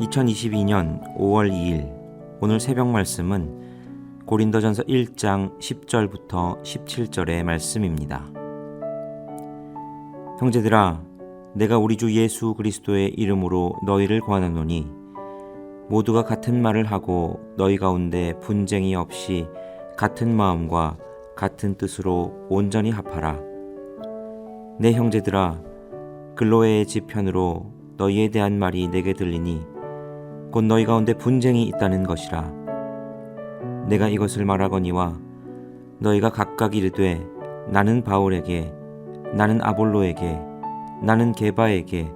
2022년 5월 2일 오늘 새벽 말씀은 고린도전서 1장 10절부터 17절의 말씀입니다. 형제들아, 내가 우리 주 예수 그리스도의 이름으로 너희를 권하노니 모두가 같은 말을 하고 너희 가운데 분쟁이 없이 같은 마음과 같은 뜻으로 온전히 합하라. 내 형제들아, 글로에의 지편으로 너희에 대한 말이 내게 들리니 곧 너희 가운데 분쟁이 있다는 것이라. 내가 이것을 말하거니와 너희가 각각 이르되 나는 바울에게, 나는 아볼로에게, 나는 게바에게,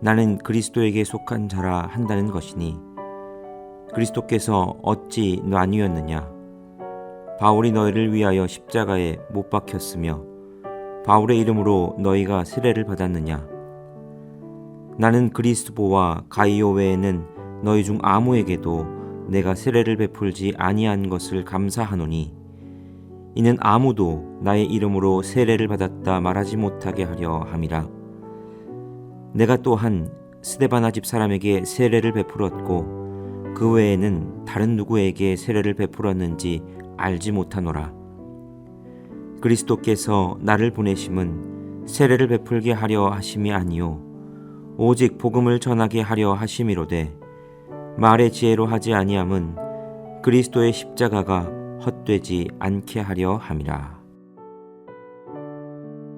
나는 그리스도에게 속한 자라 한다는 것이니 그리스도께서 어찌 나뉘었느냐? 바울이 너희를 위하여 십자가에 못 박혔으며 바울의 이름으로 너희가 세례를 받았느냐? 나는 그리스도와 가이오 외에는 너희 중 아무에게도 내가 세례를 베풀지 아니한 것을 감사하노니 이는 아무도 나의 이름으로 세례를 받았다 말하지 못하게 하려 함이라. 내가 또한 스데바나 집 사람에게 세례를 베풀었고 그 외에는 다른 누구에게 세례를 베풀었는지 알지 못하노라. 그리스도께서 나를 보내심은 세례를 베풀게 하려 하심이 아니요 오직 복음을 전하게 하려 하심이로되 말의 지혜로 하지 아니함은 그리스도의 십자가가 헛되지 않게 하려 함이라.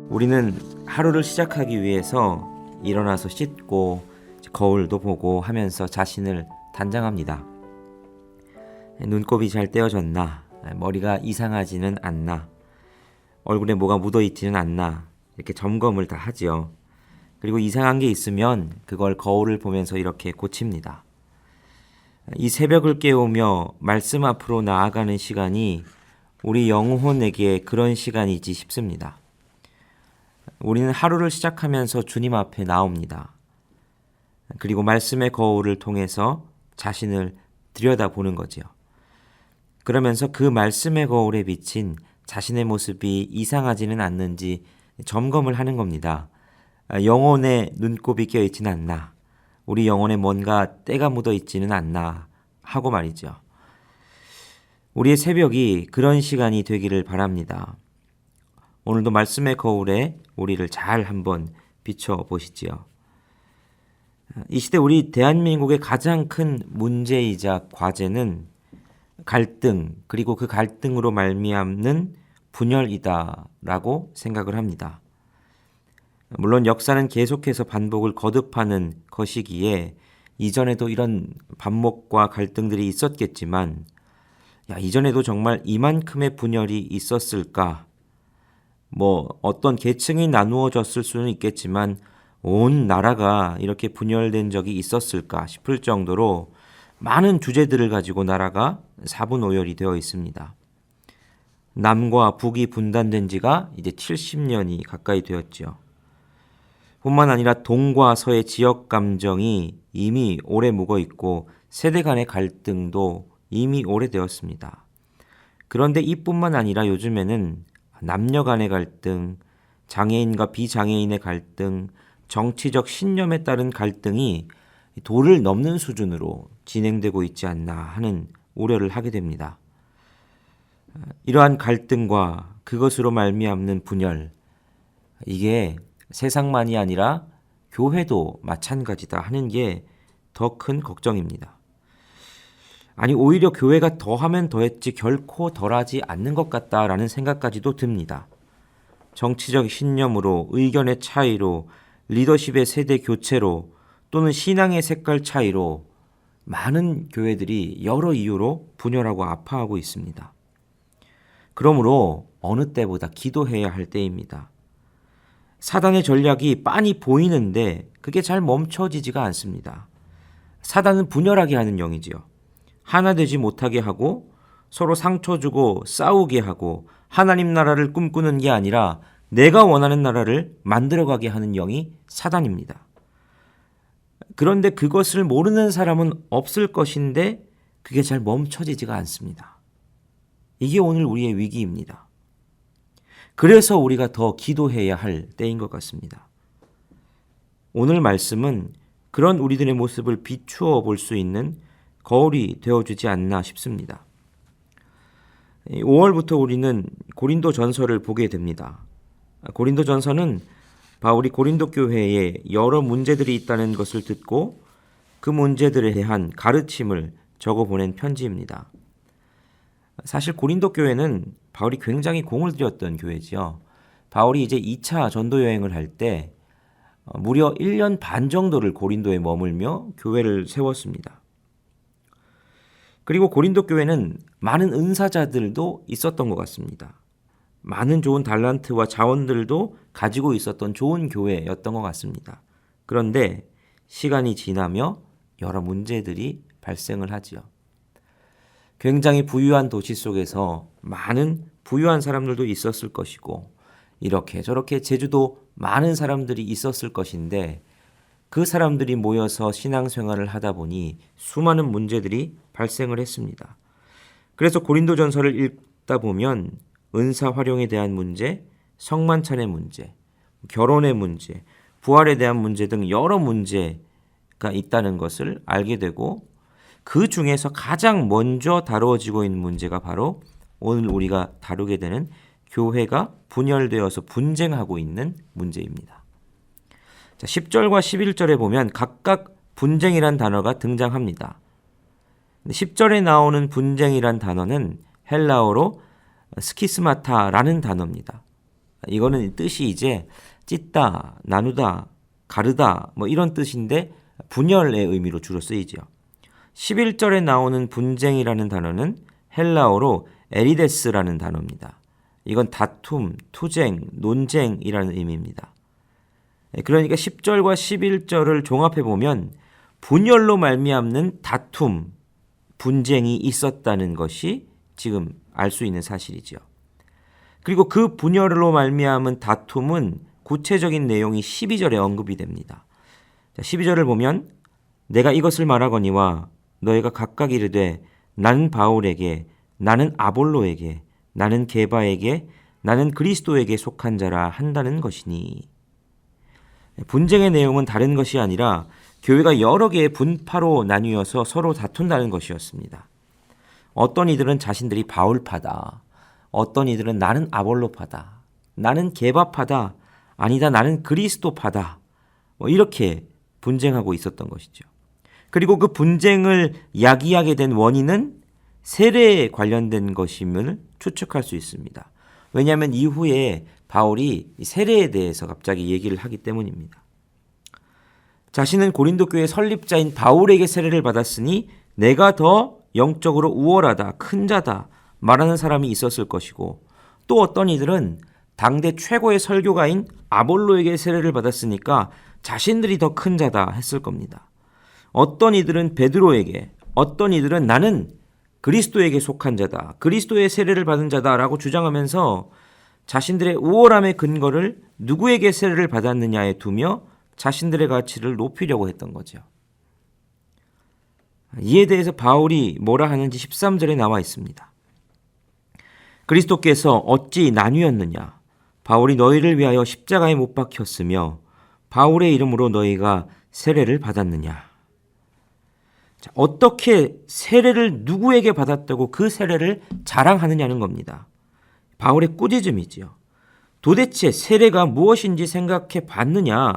우리는 하루를 시작하기 위해서 일어나서 씻고 거울도 보고 하면서 자신을 단장합니다. 눈곱이 잘 떼어졌나? 머리가 이상하지는 않나? 얼굴에 뭐가 묻어있지는 않나? 이렇게 점검을 다 하지요. 그리고 이상한 게 있으면 그걸 거울을 보면서 이렇게 고칩니다. 이 새벽을 깨우며 말씀 앞으로 나아가는 시간이 우리 영혼에게 그런 시간이지 싶습니다. 우리는 하루를 시작하면서 주님 앞에 나옵니다. 그리고 말씀의 거울을 통해서 자신을 들여다보는 거지요. 그러면서 그 말씀의 거울에 비친 자신의 모습이 이상하지는 않는지 점검을 하는 겁니다. 영혼에 눈곱이 껴있지는 않나? 우리 영혼에 뭔가 때가 묻어있지는 않나? 하고 말이죠. 우리의 새벽이 그런 시간이 되기를 바랍니다. 오늘도 말씀의 거울에 우리를 잘 한번 비춰보시지요. 이 시대 우리 대한민국의 가장 큰 문제이자 과제는 갈등, 그리고 그 갈등으로 말미암는 분열이다라고 생각을 합니다. 물론 역사는 계속해서 반복을 거듭하는 것이기에 이전에도 이런 반목과 갈등들이 있었겠지만 이전에도 정말 이만큼의 분열이 있었을까? 어떤 계층이 나누어졌을 수는 있겠지만 온 나라가 이렇게 분열된 적이 있었을까 싶을 정도로 많은 주제들을 가지고 나라가 사분오열이 되어 있습니다. 남과 북이 분단된 지가 이제 70년이 가까이 되었죠. 뿐만 아니라 동과 서의 지역 감정이 이미 오래 묵어 있고 세대 간의 갈등도 이미 오래되었습니다. 그런데 이뿐만 아니라 요즘에는 남녀 간의 갈등, 장애인과 비장애인의 갈등, 정치적 신념에 따른 갈등이 도를 넘는 수준으로 진행되고 있지 않나 하는 우려를 하게 됩니다. 이러한 갈등과 그것으로 말미암는 분열, 이게 세상만이 아니라 교회도 마찬가지다 하는 게 더 큰 걱정입니다. 아니, 오히려 교회가 더하면 더했지 결코 덜하지 않는 것 같다라는 생각까지도 듭니다. 정치적 신념으로, 의견의 차이로, 리더십의 세대 교체로 또는 신앙의 색깔 차이로 많은 교회들이 여러 이유로 분열하고 아파하고 있습니다. 그러므로 어느 때보다 기도해야 할 때입니다. 사단의 전략이 빤히 보이는데 그게 잘 멈춰지지가 않습니다. 사단은 분열하게 하는 영이지요. 하나 되지 못하게 하고 서로 상처 주고 싸우게 하고 하나님 나라를 꿈꾸는 게 아니라 내가 원하는 나라를 만들어가게 하는 영이 사단입니다. 그런데 그것을 모르는 사람은 없을 것인데 그게 잘 멈춰지지가 않습니다. 이게 오늘 우리의 위기입니다. 그래서 우리가 더 기도해야 할 때인 것 같습니다. 오늘 말씀은 그런 우리들의 모습을 비추어 볼 수 있는 거울이 되어주지 않나 싶습니다. 5월부터 우리는 고린도 전서를 보게 됩니다. 고린도 전서는 바울이 고린도 교회에 여러 문제들이 있다는 것을 듣고 그 문제들에 대한 가르침을 적어 보낸 편지입니다. 사실 고린도 교회는 바울이 굉장히 공을 들였던 교회지요. 바울이 이제 2차 전도 여행을 할 때 무려 1년 반 정도를 고린도에 머물며 교회를 세웠습니다. 그리고 고린도 교회는 많은 은사자들도 있었던 것 같습니다. 많은 좋은 달란트와 자원들도 가지고 있었던 좋은 교회였던 것 같습니다. 그런데 시간이 지나며 여러 문제들이 발생을 하지요. 굉장히 부유한 도시 속에서 많은 부유한 사람들도 있었을 것이고 이렇게 저렇게 제주도 많은 사람들이 있었을 것인데 그 사람들이 모여서 신앙생활을 하다 보니 수많은 문제들이 발생을 했습니다. 그래서 고린도전서를 읽다 보면 은사 활용에 대한 문제, 성만찬의 문제, 결혼의 문제, 부활에 대한 문제 등 여러 문제가 있다는 것을 알게 되고 그 중에서 가장 먼저 다루어지고 있는 문제가 바로 오늘 우리가 다루게 되는 교회가 분열되어서 분쟁하고 있는 문제입니다. 자, 10절과 11절에 보면 각각 분쟁이란 단어가 등장합니다. 10절에 나오는 분쟁이란 단어는 헬라어로 스키스마타라는 단어입니다. 이거는 뜻이 이제 찢다, 나누다, 가르다 뭐 이런 뜻인데 분열의 의미로 주로 쓰이죠. 11절에 나오는 분쟁이라는 단어는 헬라어로 에리데스라는 단어입니다. 이건 다툼, 투쟁, 논쟁이라는 의미입니다. 그러니까 10절과 11절을 종합해 보면 분열로 말미암는 다툼, 분쟁이 있었다는 것이 지금 알 수 있는 사실이죠. 그리고 그 분열로 말미암은 다툼은 구체적인 내용이 12절에 언급이 됩니다. 12절을 보면 내가 이것을 말하거니와 너희가 각각 이르되 나는 바울에게, 나는 아볼로에게, 나는 게바에게, 나는 그리스도에게 속한 자라 한다는 것이니. 분쟁의 내용은 다른 것이 아니라 교회가 여러 개의 분파로 나뉘어서 서로 다툰다는 것이었습니다. 어떤 이들은 자신들이 바울파다, 어떤 이들은 나는 아볼로파다, 나는 게바파다, 아니다 나는 그리스도파다, 이렇게 분쟁하고 있었던 것이죠. 그리고 그 분쟁을 야기하게 된 원인은 세례에 관련된 것임을 추측할 수 있습니다. 왜냐하면 이후에 바울이 세례에 대해서 갑자기 얘기를 하기 때문입니다. 자신은 고린도 교회 설립자인 바울에게 세례를 받았으니 내가 더 영적으로 우월하다, 큰 자다 말하는 사람이 있었을 것이고 또 어떤 이들은 당대 최고의 설교가인 아볼로에게 세례를 받았으니까 자신들이 더 큰 자다 했을 겁니다. 어떤 이들은 베드로에게, 어떤 이들은 나는 그리스도에게 속한 자다, 그리스도의 세례를 받은 자다라고 주장하면서 자신들의 우월함의 근거를 누구에게 세례를 받았느냐에 두며 자신들의 가치를 높이려고 했던 거죠. 이에 대해서 바울이 뭐라 하는지 13절에 나와 있습니다. 그리스도께서 어찌 나뉘었느냐? 바울이 너희를 위하여 십자가에 못 박혔으며 바울의 이름으로 너희가 세례를 받았느냐? 자, 어떻게 세례를 누구에게 받았다고 그 세례를 자랑하느냐는 겁니다. 바울의 꾸짖음이지요. 도대체 세례가 무엇인지 생각해 봤느냐?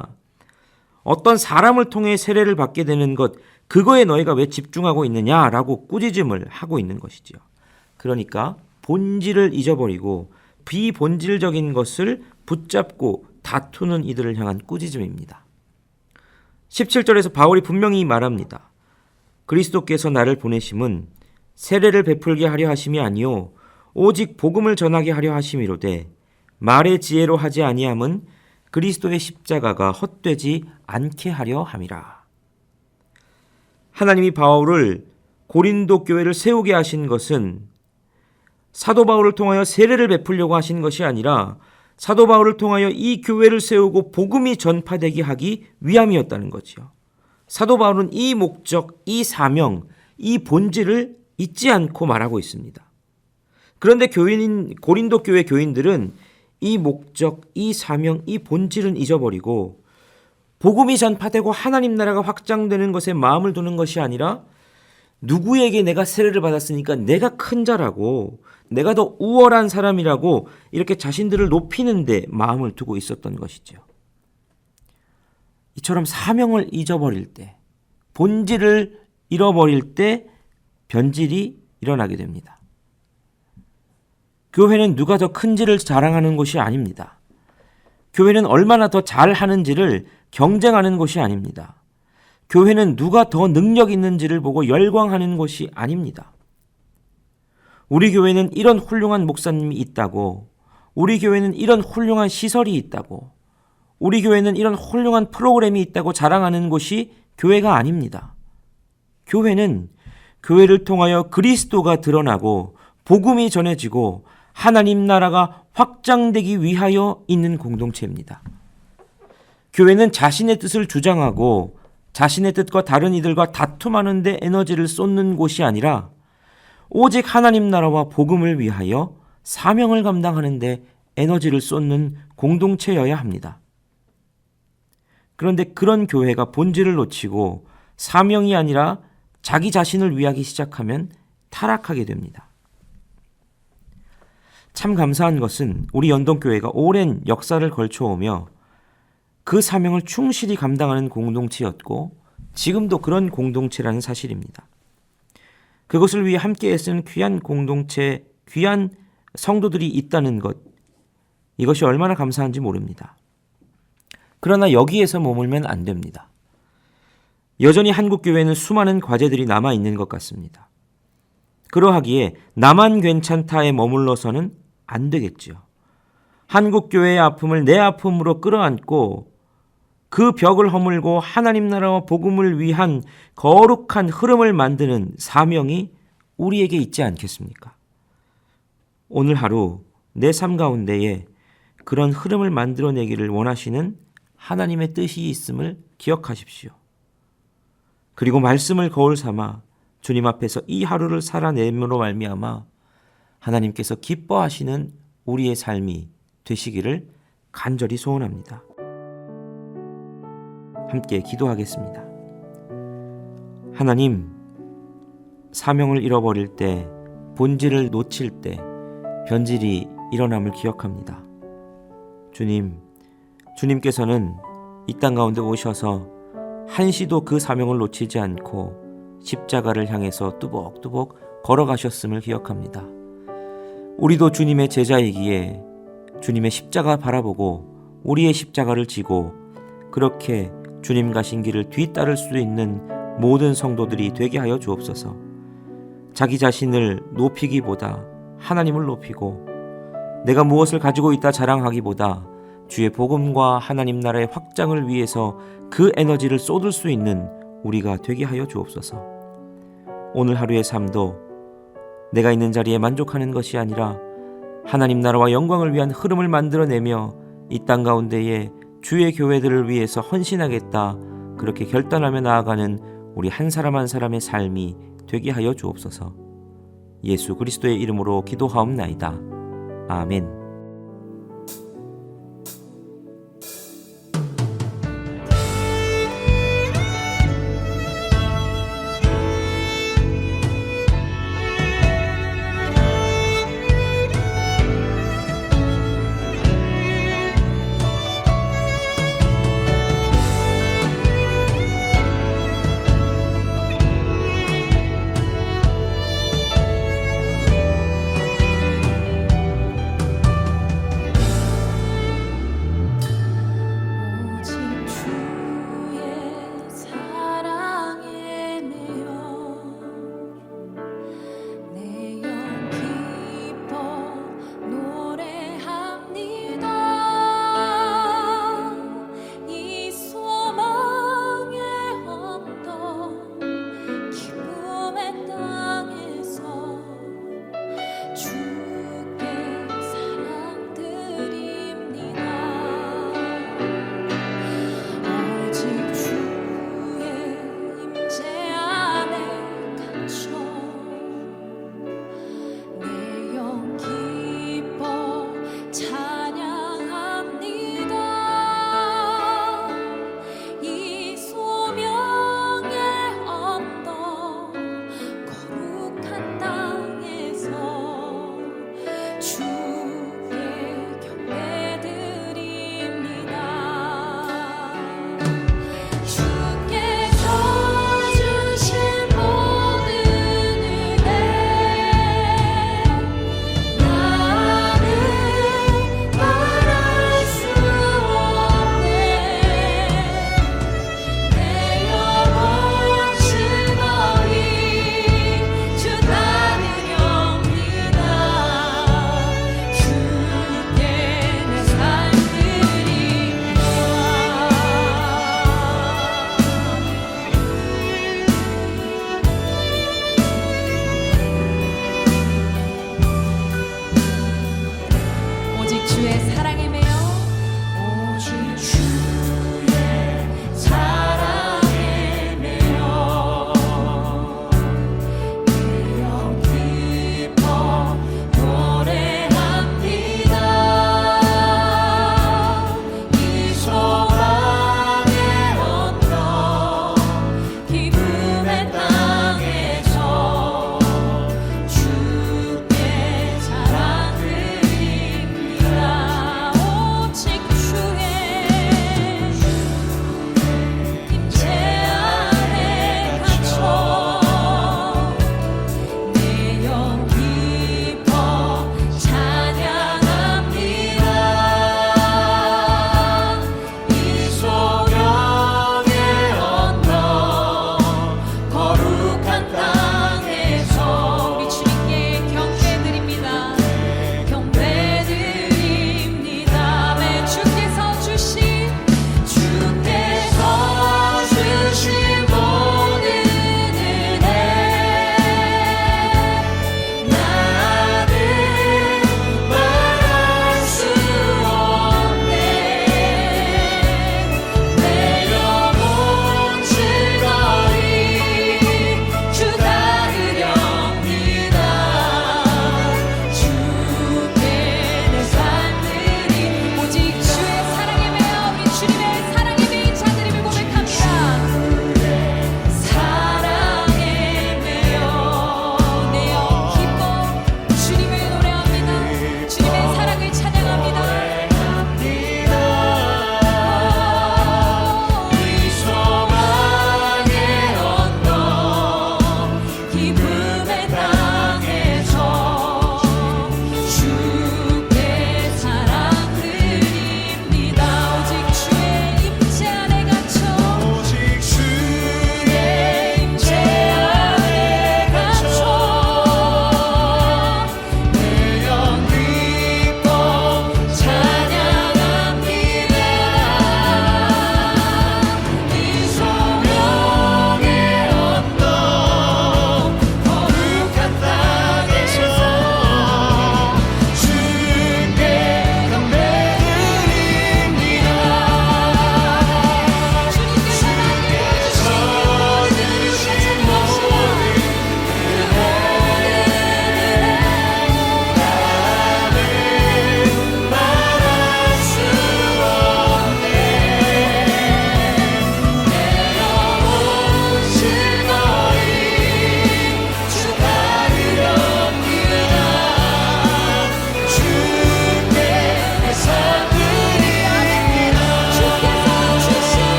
어떤 사람을 통해 세례를 받게 되는 것, 그거에 너희가 왜 집중하고 있느냐라고 꾸짖음을 하고 있는 것이지요. 그러니까 본질을 잊어버리고 비본질적인 것을 붙잡고 다투는 이들을 향한 꾸짖음입니다. 17절에서 바울이 분명히 말합니다. 그리스도께서 나를 보내심은 세례를 베풀게 하려 하심이 아니요 오직 복음을 전하게 하려 하심이로되 말의 지혜로 하지 아니함은 그리스도의 십자가가 헛되지 않게 하려 함이라. 하나님이 바울을 고린도 교회를 세우게 하신 것은 사도 바울을 통하여 세례를 베풀려고 하신 것이 아니라 사도 바울을 통하여 이 교회를 세우고 복음이 전파되게 하기 위함이었다는 거지요. 사도 바울은 이 목적, 이 사명, 이 본질을 잊지 않고 말하고 있습니다. 그런데 고린도 교회 교인들은 이 목적, 이 사명, 이 본질은 잊어버리고 복음이 전파되고 하나님 나라가 확장되는 것에 마음을 두는 것이 아니라 누구에게 내가 세례를 받았으니까 내가 큰 자라고 내가 더 우월한 사람이라고 이렇게 자신들을 높이는 데 마음을 두고 있었던 것이죠. 이처럼 사명을 잊어버릴 때, 본질을 잃어버릴 때 변질이 일어나게 됩니다. 교회는 누가 더 큰지를 자랑하는 곳이 아닙니다. 교회는 얼마나 더 잘하는지를 경쟁하는 곳이 아닙니다. 교회는 누가 더 능력 있는지를 보고 열광하는 곳이 아닙니다. 우리 교회는 이런 훌륭한 목사님이 있다고, 우리 교회는 이런 훌륭한 시설이 있다고, 우리 교회는 이런 훌륭한 프로그램이 있다고 자랑하는 곳이 교회가 아닙니다. 교회는 교회를 통하여 그리스도가 드러나고 복음이 전해지고 하나님 나라가 확장되기 위하여 있는 공동체입니다. 교회는 자신의 뜻을 주장하고 자신의 뜻과 다른 이들과 다툼하는 데 에너지를 쏟는 곳이 아니라 오직 하나님 나라와 복음을 위하여 사명을 감당하는 데 에너지를 쏟는 공동체여야 합니다. 그런데 그런 교회가 본질을 놓치고 사명이 아니라 자기 자신을 위하기 시작하면 타락하게 됩니다. 참 감사한 것은 우리 연동교회가 오랜 역사를 걸쳐오며 그 사명을 충실히 감당하는 공동체였고 지금도 그런 공동체라는 사실입니다. 그것을 위해 함께 애쓰는 귀한 공동체, 귀한 성도들이 있다는 것, 이것이 얼마나 감사한지 모릅니다. 그러나 여기에서 머물면 안 됩니다. 여전히 한국교회는 수많은 과제들이 남아있는 것 같습니다. 그러하기에 나만 괜찮다에 머물러서는 안 되겠지요. 한국교회의 아픔을 내 아픔으로 끌어안고 그 벽을 허물고 하나님 나라와 복음을 위한 거룩한 흐름을 만드는 사명이 우리에게 있지 않겠습니까? 오늘 하루 내 삶 가운데에 그런 흐름을 만들어내기를 원하시는 하나님의 뜻이 있음을 기억하십시오. 그리고 말씀을 거울 삼아 주님 앞에서 이 하루를 살아내므로 말미암아 하나님께서 기뻐하시는 우리의 삶이 되시기를 간절히 소원합니다. 함께 기도하겠습니다. 하나님, 사명을 잃어버릴 때, 본질을 놓칠 때 변질이 일어남을 기억합니다. 주님께서는 이 땅 가운데 오셔서 한시도 그 사명을 놓치지 않고 십자가를 향해서 뚜벅뚜벅 걸어가셨음을 기억합니다. 우리도 주님의 제자이기에 주님의 십자가 바라보고 우리의 십자가를 지고 그렇게 주님 가신 길을 뒤따를 수 있는 모든 성도들이 되게 하여 주옵소서. 자기 자신을 높이기보다 하나님을 높이고 내가 무엇을 가지고 있다 자랑하기보다 주의 복음과 하나님 나라의 확장을 위해서 그 에너지를 쏟을 수 있는 우리가 되게 하여 주옵소서. 오늘 하루의 삶도 내가 있는 자리에 만족하는 것이 아니라 하나님 나라와 영광을 위한 흐름을 만들어내며 이 땅 가운데에 주의 교회들을 위해서 헌신하겠다, 그렇게 결단하며 나아가는 우리 한 사람 한 사람의 삶이 되게 하여 주옵소서. 예수 그리스도의 이름으로 기도하옵나이다. 아멘.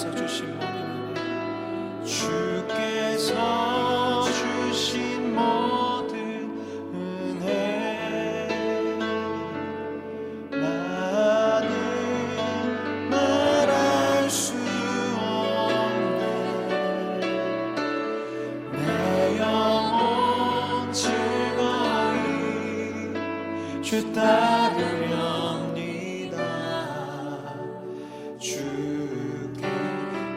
주께서 주신 모든 주께서 주신 모든 은혜 나는 말할 수 없네 내 영혼 즐거이 주 따르렵니다 주께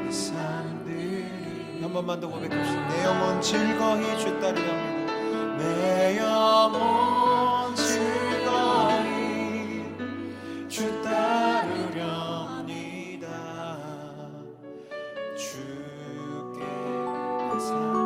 삶들이 한 번만 더 고백합시다. 내 영혼 즐거이 주 따르렵니다. 내 영혼 즐거이 주 따르렵니다. 주께 내 삶